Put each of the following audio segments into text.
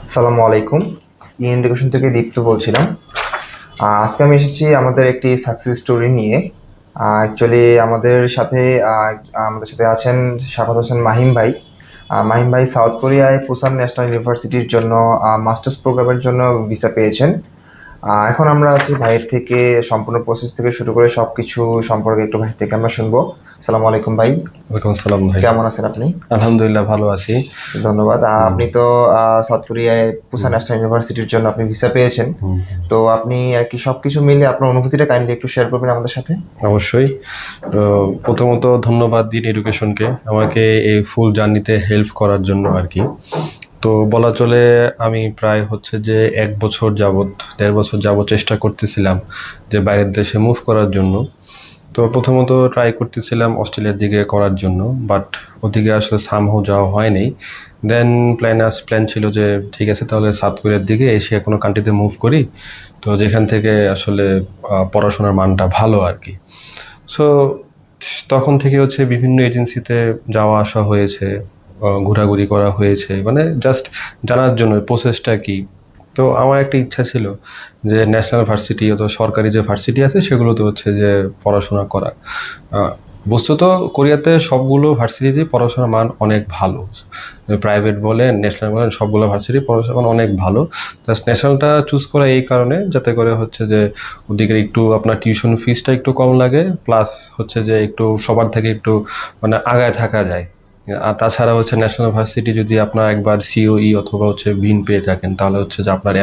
আসসালামু আলাইকুম। এডুকেশন থেকে দীপ্ত বলছিলাম। আজকে আমি এসেছি আমাদের একটি সাকসেস স্টোরি নিয়ে। অ্যাকচুয়ালি আমাদের সাথে আছেন শাফাত হোসেন মাহিম ভাই। মাহিম ভাই সাউথ কোরিয়ায় পুসান ন্যাশনাল ইউনিভার্সিটির জন্য মাস্টার্স প্রোগ্রামের জন্য ভিসা পেয়েছেন। এখন আমরা আছি ভাইয়ের থেকে সম্পূর্ণ প্রসেস থেকে শুরু করে সবকিছু সম্পর্কে একটু ভাই থেকে আমরা শুনবো। আসসালামু আলাইকুম ভাই। ওয়ালাইকুম আসসালাম ভাই। কেমন আছেন আপনি? আলহামদুলিল্লাহ ভালো আছি। ধন্যবাদ। হুম, আপনি তো সাউথ কোরিয়ায় পুসান হুম, ন্যাশনাল ইউনিভার্সিটির জন্য আপনি ভিসা পেয়েছেন। হুম, তো আপনি আর কি সবকিছু মিলে আপনার অনুভূতিটা কাইন্ডলি একটু শেয়ার করবেন আমাদের সাথে। অবশ্যই। তো প্রথমত ধন্যবাদ দিন এডুকেশনকে আমাকে এই ফুল জার্নিতে হেল্প করার জন্য আর কি। তো বলা চলে আমি প্রায় হচ্ছে যে 1 বছর যাবত 1.5 বছর যাবত চেষ্টা করতেছিলাম যে বাইরের দেশে মুভ করার জন্য। তো প্রথমত ট্রাই করতেছিলাম অস্ট্রেলিয়ার দিকে করার জন্য, বাট ওদিকে আসলে সামহাও যাওয়া হয়নি। দেন প্ল্যান ছিল যে ঠিক আছে তাহলে সাউথ কোরিয়ার দিকে এশিয়া কোনো কান্ট্রিতে মুভ করি, তো যেখান থেকে আসলে পড়াশোনার মানটা ভালো আর কি। সো তখন থেকে হচ্ছে বিভিন্ন এজেন্সিতে যাওয়া আসা হয়েছে, ঘোরাঘুরি করা হয়েছে, মানে জাস্ট জানার জন্য প্রসেসটা কি। তো আমার একটা ইচ্ছা ছিল যে ন্যাশনাল ভার্সিটি অথবা সরকারি যে ভার্সিটি আছে সেগুলোতে হচ্ছে যে পড়াশোনা করা। আহ, বস্তুত কোরিয়াতে সবগুলো ভার্সিটিতেই পড়াশোনার মান অনেক ভালো। প্রাইভেট বলেন ন্যাশনাল বলেন সবগুলো ভার্সিটি পড়াশোনার মান অনেক ভালো। জাস্ট ন্যাশনালটা চুজ করা এই কারণে যাতে করে হচ্ছে যে ওদিকে একটু আপনার টিউশন ফিসটা একটু কম লাগে, প্লাস হচ্ছে যে একটু সবার থেকে একটু মানে আগায় থাকা যায়। আর তাছাড়া হচ্ছে ন্যাশনাল ভার্সিটি যদি আপনার একবার সিওই অথবা হচ্ছে ভিন পেয়ে থাকেন তাহলে হচ্ছে যে আপনার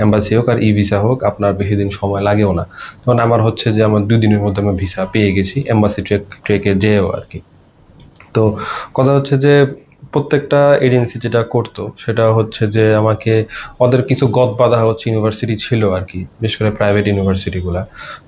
এম্বাসি হোক আর ই ভিসা হোক আপনার বেশি দিন সময় লাগেও না। তখন আমার হচ্ছে যে আমার 2 দিনের মধ্যে আমি ভিসা পেয়ে গেছি এম্বাসি ট্রেকে যেও আর কি। তো কথা হচ্ছে যে প্রত্যেকটা এজেন্সি যেটা করতো সেটা হচ্ছে যে আমাকে ওদের কিছু গদ বাঁধা হচ্ছে ইউনিভার্সিটি ছিল আর কি, বিশেষ করে প্রাইভেট ইউনিভার্সিটিগুলা।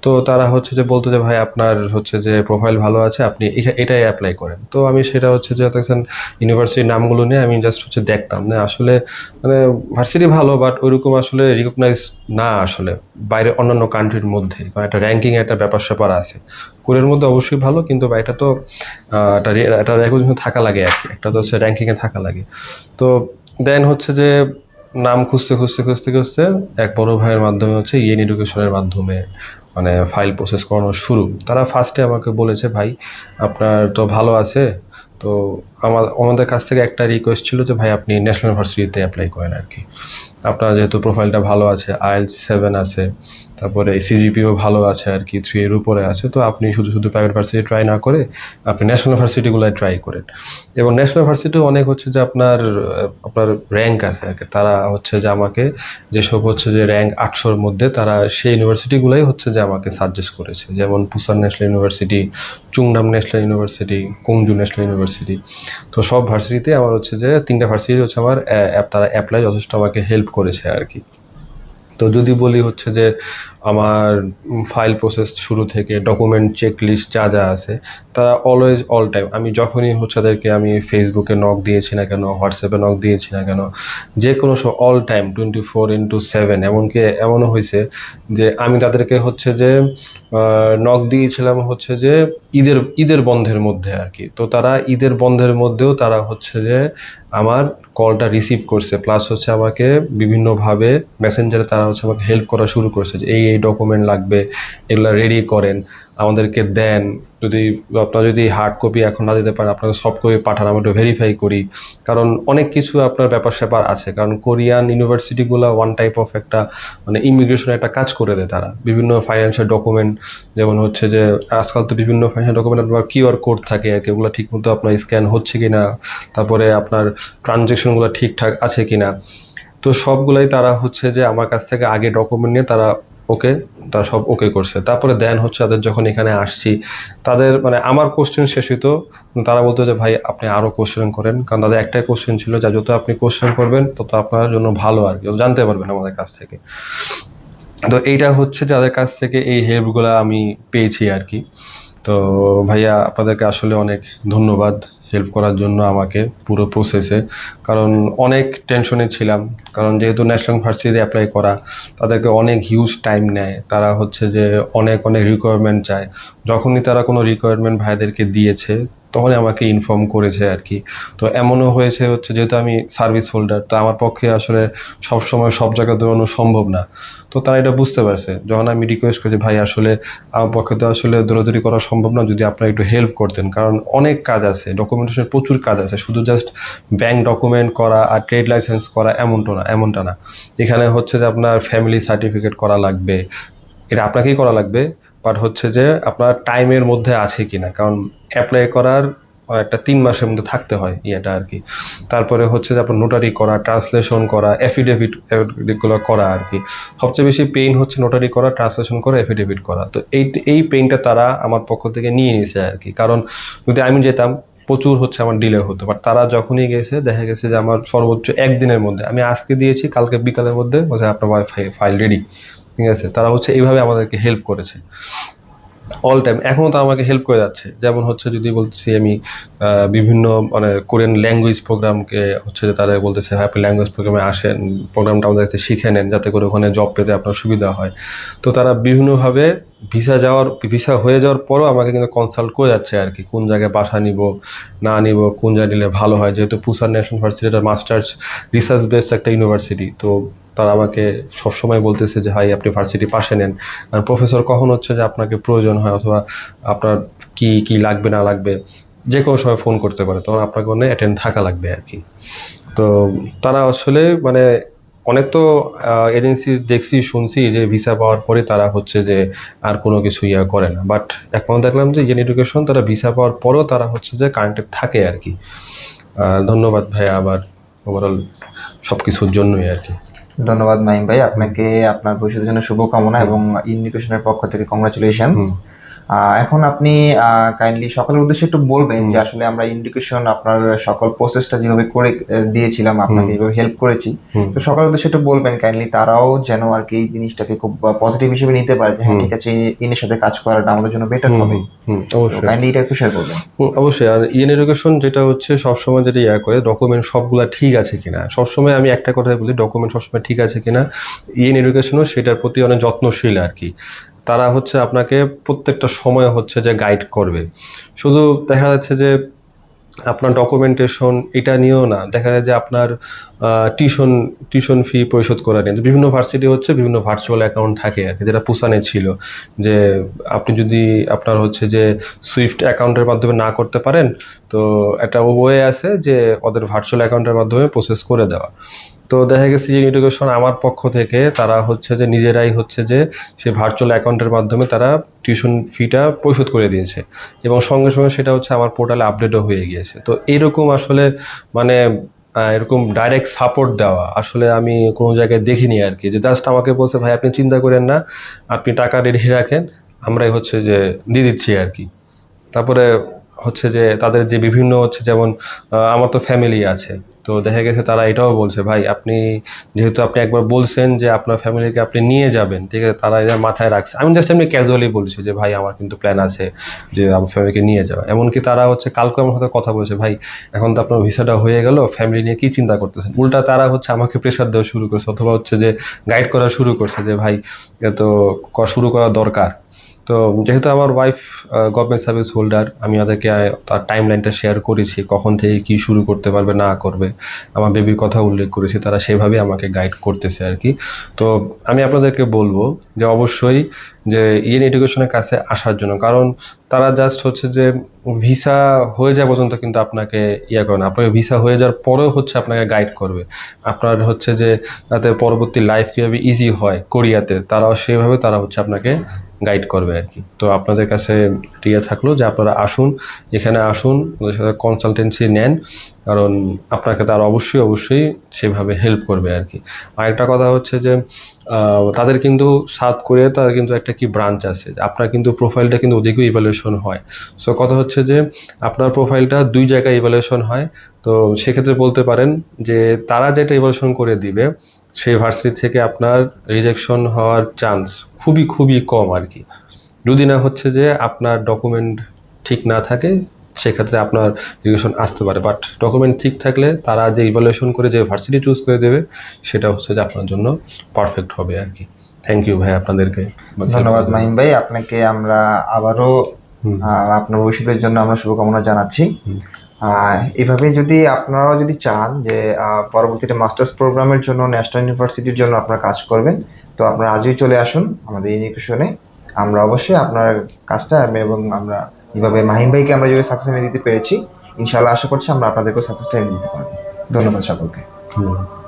তো তারা হচ্ছে যে বলতো যে ভাই আপনার হচ্ছে যে প্রোফাইল ভালো আছে আপনি এটাই অ্যাপ্লাই করেন। তো আমি সেটা হচ্ছে যে দেখছেন ইউনিভার্সিটির নামগুলো নিয়ে আমি জাস্ট হচ্ছে দেখতাম না আসলে, মানে ভার্সিটি ভালো বাট ওইরকম আসলে রিকগনাইজ না আসলে বাইরে অন্যান্য কান্ট্রির মধ্যে, কারণ একটা র্যাঙ্কিং একটা ব্যাপার স্যাপার আছে। কোরিয়ার মধ্যে অবশ্যই ভালো কিন্তু এটা তো একটা রেকগনিশন থাকা লাগে আর কি, একটা তো হচ্ছে র্যাঙ্কিংয়ে থাকা লাগে। তো দেন হচ্ছে যে নাম খুঁজতে এক বড় ভাইয়ের মাধ্যমে হচ্ছে ইয়েন এডুকেশনের মাধ্যমে মানে ফাইল প্রসেস করানো শুরু। তারা ফার্স্টে আমাকে বলেছে ভাই আপনার তো ভালো আছে, তো আমাদের কাছ থেকে একটা রিকোয়েস্ট ছিল যে ভাই আপনি ন্যাশনাল ভার্সিটিতে অ্যাপ্লাই করেন আর কি। আপনার যেহেতু প্রোফাইলটা ভালো আছে, IELTS 7 আছে, তারপরে সিজিপিও ভালো আছে আর কি, 3 এর উপরে আছে, তো আপনি শুধু প্রাইভেট ভার্সিটি ট্রাই না করে আপনি ন্যাশনাল ভার্সিটিগুলোয় ট্রাই করেন। এবং ন্যাশনাল ভার্সিটিও অনেক হচ্ছে যে আপনার র্যাঙ্ক আছে আর কি। তারা হচ্ছে যে আমাকে যেসব হচ্ছে যে র্যাঙ্ক 800-র মধ্যে তারা সেই ইউনিভার্সিটিগুলোই হচ্ছে যে আমাকে সাজেস্ট করেছে, যেমন Pusan National University, Chungnam National University, Kongju National University. তো সব ভার্সিটিতে আমার হচ্ছে যে 3টা ভার্সিটি হচ্ছে আমার তারা অ্যাপ্লাই যথেষ্ট আমাকে হেল্প করেছে আর কি। তো যদি বলি হচ্ছে যে আমার ফাইল প্রসেস শুরু থেকে ডকুমেন্ট চেকলিস্ট যা আছে তারা অলওয়েজ অল টাইম, আমি যখনই হচ্ছে তাদেরকে আমি ফেসবুকে নক দিয়েছি না কেন, হোয়াটসঅ্যাপে নক দিয়েছি না কেন, যে কোনো অল টাইম 24x7, এমনকি এমনও হয়েছে যে আমি তাদেরকে হচ্ছে যে নক দিয়েছিলাম হচ্ছে যে ঈদের বন্ধের মধ্যে আর কি। তো তারা ঈদের বন্ধের মধ্যেও তারা হচ্ছে যে আমার কলটা রিসিভ করছে, প্লাস হচ্ছে আমাকে বিভিন্নভাবে মেসেঞ্জারে তারা হচ্ছে আমাকে হেল্প করা শুরু করছে যে এই ডকুমেন্ট লাগবে, এগুলো রেডি করেন, আমাদেরকে দেন। যদি আপনারা যদি হার্ড কপি এখন না দিতে পারেন আপনাকে সফট কপি পাঠান, আমরা একটু ভেরিফাই করি। কারণ অনেক কিছু আপনার ব্যাপার স্যাপার আছে, কারণ কোরিয়ান ইউনিভার্সিটিগুলো ওয়ান টাইপ অফ একটা মানে ইমিগ্রেশনের একটা কাজ করে দেয় তারা। বিভিন্ন ফাইন্যান্সিয়াল ডকুমেন্ট, যেমন হচ্ছে যে আজকাল তো বিভিন্ন ফাইন্যান্সিয়াল ডকুমেন্ট আপনার কিউআর কোড থাকে আর কি, ওগুলো ঠিক মতো আপনার স্ক্যান হচ্ছে কিনা, তারপরে আপনার ট্রানজেকশনগুলো ঠিকঠাক আছে কিনা। তো সবগুলাই তারা হচ্ছে যে আমার কাছ থেকে আগে ডকুমেন্ট নিয়ে তারা ওকে তারা সব ওকে করছে। তারপরে দেন হচ্ছে তাদের যখন এখানে আসছি তাদের মানে আমার কোশ্চেন শেষ হইতো, তারা বলতো যে ভাই আপনি আরও কোশ্চেন করেন, কারণ তাদের একটাই কোশ্চেন ছিল যে যত আপনি কোশ্চেন করবেন তত আপনার জন্য ভালো আর কি, জানতে পারবেন আমাদের কাছ থেকে। তো এইটা হচ্ছে যাদের কাছ থেকে এই হেল্পগুলো আমি পেয়েছি আর কি। তো ভাইয়া আপনাদেরকে আসলে অনেক ধন্যবাদ হেল্প করার জন্য আমাকে পুরো প্রসেসে, কারণ অনেক টেনশনে ছিলাম। কারণ যেহেতু ন্যাশনাল ভার্সিটিতে অ্যাপ্লাই করা তাদেরকে অনেক হিউজ টাইম নেয়, তারা হচ্ছে যে অনেক অনেক রিকোয়ারমেন্ট চায়। যখনই তারা কোনো রিকোয়ারমেন্ট ভাইদেরকে দিয়েছে তখনই আমাকে ইনফর্ম করেছে আর কি। তো এমনও হয়েছে হচ্ছে যেহেতু আমি সার্ভিস হোল্ডার, তো আমার পক্ষে আসলে সবসময় সব জায়গায় দৌড়ানো সম্ভব না। তো তারা এটা বুঝতে পারছে। যখন আমি রিকোয়েস্ট করেছি ভাই আসলে আমার পক্ষে তো আসলে দৌড়াদৌড়ি করা সম্ভব না, যদি আপনারা একটু হেল্প করতেন, কারণ অনেক কাজ আছে, ডকুমেন্টেশনের প্রচুর কাজ আছে, শুধু জাস্ট ব্যাংক ডকুমেন্ট করা আর ট্রেড লাইসেন্স করা এমনটা না। এখানে হচ্ছে যে আপনার ফ্যামিলি সার্টিফিকেট করা লাগবে, এটা আপনাকেই করা লাগবে, বাট হচ্ছে যে আপনার টাইমের মধ্যে আছে কিনা, কারণ অ্যাপ্লাই করার একটা 3 মাসের মধ্যে থাকতে হয় ইয়েটা আর কি। তারপরে হচ্ছে যে আপনার নোটারি করা, ট্রান্সলেশন করা, এফিডেভিটগুলো করা আর কি। সবচেয়ে বেশি পেইন হচ্ছে নোটারি করা, ট্রান্সলেশন করা, এফিডেভিট করা। তো এই পেইনটা তারা আমার পক্ষ থেকে নিয়ে নিয়েছে আর কি। কারণ যদি আমি যেতাম প্রচুর হচ্ছে আমার ডিলে হতো, বাট তারা যখনই গেছে দেখা গেছে যে আমার সর্বোচ্চ একদিনের মধ্যে, আমি আজকে দিয়েছি কালকে বিকালের মধ্যে হচ্ছে আপনার ফাইল রেডি। ঠিক আছে, তারা হচ্ছে এইভাবে আমাদেরকে হেল্প করেছে অল টাইম, এখনও তো আমাকে হেল্প করে যাচ্ছে। যেমন হচ্ছে যদি বলতেছি আমি বিভিন্ন মানে কোরিয়ান ল্যাঙ্গুয়েজ প্রোগ্রামকে হচ্ছে যে তারা বলতেছে হ্যাঁ আপনি ল্যাঙ্গুয়েজ প্রোগ্রামে আসেন, প্রোগ্রামটা আমাদের কাছে শিখে নেন যাতে করে ওখানে জব পেতে আপনার সুবিধা হয়। তো তারা বিভিন্নভাবে ভিসা হয়ে যাওয়ার পরও আমাকে কিন্তু কনসাল্ট করে যাচ্ছে আর কি, কোন জায়গায় বাসা নিব না নিব, কোন জায়গায় নিলে ভালো হয়। যেহেতু পুসান ন্যাশনাল ইউনিভার্সিটি একটা মাস্টার্স রিসার্চ বেসড একটা ইউনিভার্সিটি, তো তারা আমাকে সবসময় বলতেছে যে ভাই আপনি ভার্সিটি পাশে নেন, আর প্রফেসর কখন হচ্ছে যে আপনাকে প্রয়োজন হয় অথবা আপনার কি কি লাগবে না লাগবে যে কোনো সময় ফোন করতে পারে, তখন আপনাকে ওখানে অ্যাটেন্ড থাকা লাগবে আর কি। তো তারা আসলে মানে অনেক তো এজেন্সি দেখছি শুনছি যে ভিসা পাওয়ার পরে তারা হচ্ছে যে আর কোনো কিছু করে না, বাট এখন দেখলাম যে ইয়েন এডুকেশন তারা ভিসা পাওয়ার পরও তারা হচ্ছে যে কানেক্টেড থাকে আর কি। ধন্যবাদ ভাইয়া আবার ওভারঅল সব কিছুর জন্যই আর কি। ধন্যবাদ মাহিম ভাই, আপনাকে আপনার ভবিষ্যতের জন্য শুভকামনা এবং ইউনিকেশনের পক্ষ থেকে কংগ্রাচুলেশনস। এখন আপনি কাইন্ডলি সকলের উদ্দেশ্যে একটু বলবেন যে আসলে আমরা ইন্ডিকেশন আপনার সকল প্রসেসটা যেভাবে করে দিয়েছিলাম, আপনাকে যেভাবে হেল্প করেছি, তো সকলের উদ্দেশ্যে একটু বলবেন কাইন্ডলি তারাও যেন আর কি এই জিনিসটাকে খুব পজিটিভ হিসেবে নিতে পারে যে হ্যাঁ ঠিক আছে ইনের সাথে কাজ করাটা আমাদের জন্য বেটার হবে। অবশ্যই কাইন্ডলি এটা একটু শেয়ার করবেন। অবশ্যই। আর ইএন এডুকেশন যেটা হচ্ছে সবসময় যেটা করে ডকুমেন্ট সবগুলা ঠিক আছে কিনা, সবসময় আমি একটা কথাই বলি ডকুমেন্ট সবসময় ঠিক আছে কিনা। ইএন এডুকেশনও সেটার প্রতি অনেক যত্নশীল আর কি। তারা হচ্ছে আপনাকে প্রত্যেকটা সময় হচ্ছে যে গাইড করবে। শুধু দেখা যাচ্ছে যে আপনার ডকুমেন্টেশন এটা নিয়েও না, দেখা যায় যে আপনার টিউশন ফি পরিশোধ করা নিয়ে বিভিন্ন ভার্সিটি হচ্ছে বিভিন্ন ভার্চুয়াল অ্যাকাউন্ট থাকে আর কি, যেটা পুসানে ছিল যে আপনি যদি আপনার হচ্ছে যে সুইফট অ্যাকাউন্টের মাধ্যমে না করতে পারেন, তো একটা ওয়ে আছে যে ওদের ভার্চুয়াল অ্যাকাউন্টের মাধ্যমে প্রসেস করে দেওয়া। তো দেখা গেছে যে এডুকেশন আমার পক্ষ থেকে তারা হচ্ছে যে নিজেরাই হচ্ছে যে সেই ভার্চুয়াল অ্যাকাউন্টের মাধ্যমে তারা টিউশন ফিটা পরিশোধ করে দিয়েছে এবং সঙ্গে সঙ্গে সেটা হচ্ছে আমার পোর্টালে আপডেটও হয়ে গিয়েছে। তো এরকম আসলে মানে এরকম ডাইরেক্ট সাপোর্ট দেওয়া আসলে আমি কোনো জায়গায় দেখিনি আর কি, যে জাস্ট আমাকে বলছে ভাই আপনি চিন্তা করেন না, আপনি টাকা রেডি রাখেন, আমরাই হচ্ছে যে দিয়ে দিচ্ছি আর কি। তারপরে হচ্ছে যে তাদের যে বিভিন্ন হচ্ছে যেমন আমার তো ফ্যামিলি আছে, তো দেখা গেছে তারা এটাও বলছে ভাই আপনি যেহেতু আপনি একবার বলছেন যে আপনার ফ্যামিলিকে আপনি নিয়ে যাবেন, ঠিক আছে, তারা এটা মাথায় রাখছে। আমি জাস্ট এমনি ক্যাজুয়ালি বলছি যে ভাই আমার কিন্তু প্ল্যান আছে যে আমার ফ্যামিলিকে নিয়ে যাওয়া। এমনকি তারা হচ্ছে কালকে আমার সাথে কথা বলছে ভাই এখন তো আপনার ভিসাটা হয়ে গেল, ফ্যামিলি নিয়ে কি চিন্তা করতেছেন। উল্টা তারা হচ্ছে আমাকে প্রেশার দেওয়া শুরু করছে অথবা হচ্ছে যে গাইড করা শুরু করছে যে ভাই এ তো শুরু করা দরকার। তো যেহেতু আমার ওয়াইফ গভর্নমেন্ট সার্ভিস হোল্ডার, আমি ওদেরকে তার টাইম লাইনটা শেয়ার করেছি কখন থেকে কি শুরু করতে পারবে না করবে, আমার বেবির কথা উল্লেখ করেছি, তারা সেভাবেই আমাকে গাইড করতেছে আর কি। তো আমি আপনাদেরকে বলবো যে অবশ্যই যে ইএন এডুকেশনের কাছে আসার জন্য, কারণ তারা জাস্ট হচ্ছে যে ভিসা হয়ে যাওয়া পর্যন্ত কিন্তু আপনাকে করে না, আপনাকে ভিসা হয়ে যাওয়ার পরেও হচ্ছে আপনাকে গাইড করবে আপনার হচ্ছে যে যাতে পরবর্তী লাইফ কীভাবে ইজি হয় কোরিয়াতে, তারাও সেভাবে তারা হচ্ছে আপনাকে গাইড করবে আর কি। তো আপনাদের কাছে থাকলো যে আপনারা আসুন, এখানে আসুন, ওদের সাথে কনসালটেন্সি নেন, কারণ আপনাকে তারা অবশ্যই সেভাবে হেল্প করবে আর কি। আরেকটা কথা হচ্ছে যে তাদের কিন্তু সাউথ কোরিয়া তাদের কিন্তু একটা কি ব্রাঞ্চ আছে, আপনার কিন্তু প্রোফাইলটা কিন্তু ওদিকেও ইভ্যালুয়েশন হয়। সো কথা হচ্ছে যে আপনার প্রোফাইলটা 2 জায়গায় ইভ্যালুয়েশন হয়। তো সেক্ষেত্রে বলতে পারেন যে তারা যেটা ইভ্যালুয়েশন করে দিবে সেই ভার্সিটি থেকে আপনার রিজেকশন হওয়ার চান্স খুবই কম আর কি। যদি না হচ্ছে যে আপনার ডকুমেন্ট ঠিক না থাকে সেক্ষেত্রে আপনার রিজেকশন আসতে পারে, বাট ডকুমেন্ট ঠিক থাকলে তারা যে ইভ্যালুয়েশন করে যে ভার্সিটি চুজ করে দেবে সেটা হচ্ছে যে আপনার জন্য পারফেক্ট হবে আর কি। থ্যাংক ইউ ভাই আপনাদেরকে। ধন্যবাদ মাহিম ভাই, আপনাকে আমরা আবারও আপনার ভবিষ্যতের জন্য আমরা শুভকামনা জানাচ্ছি। এভাবে যদি আপনারাও যদি চান যে পরবর্তীতে মাস্টার্স প্রোগ্রামের জন্য ন্যাশনাল ইউনিভার্সিটির জন্য আপনারা কাজ করবেন, তো আপনারা আজই চলে আসুন আমাদের ইউনিকেশনে। আমরা অবশ্যই আপনার কাজটা এবং আমরা যেভাবে মাহিম ভাইকে আমরা যেভাবে সাকসেস এনে দিতে পেরেছি, ইনশাআল্লাহ আশা করছি আমরা আপনাদেরকেও সাকসেসটা এনে দিতে পারবো। ধন্যবাদ সকলকে। ধন্যবাদ।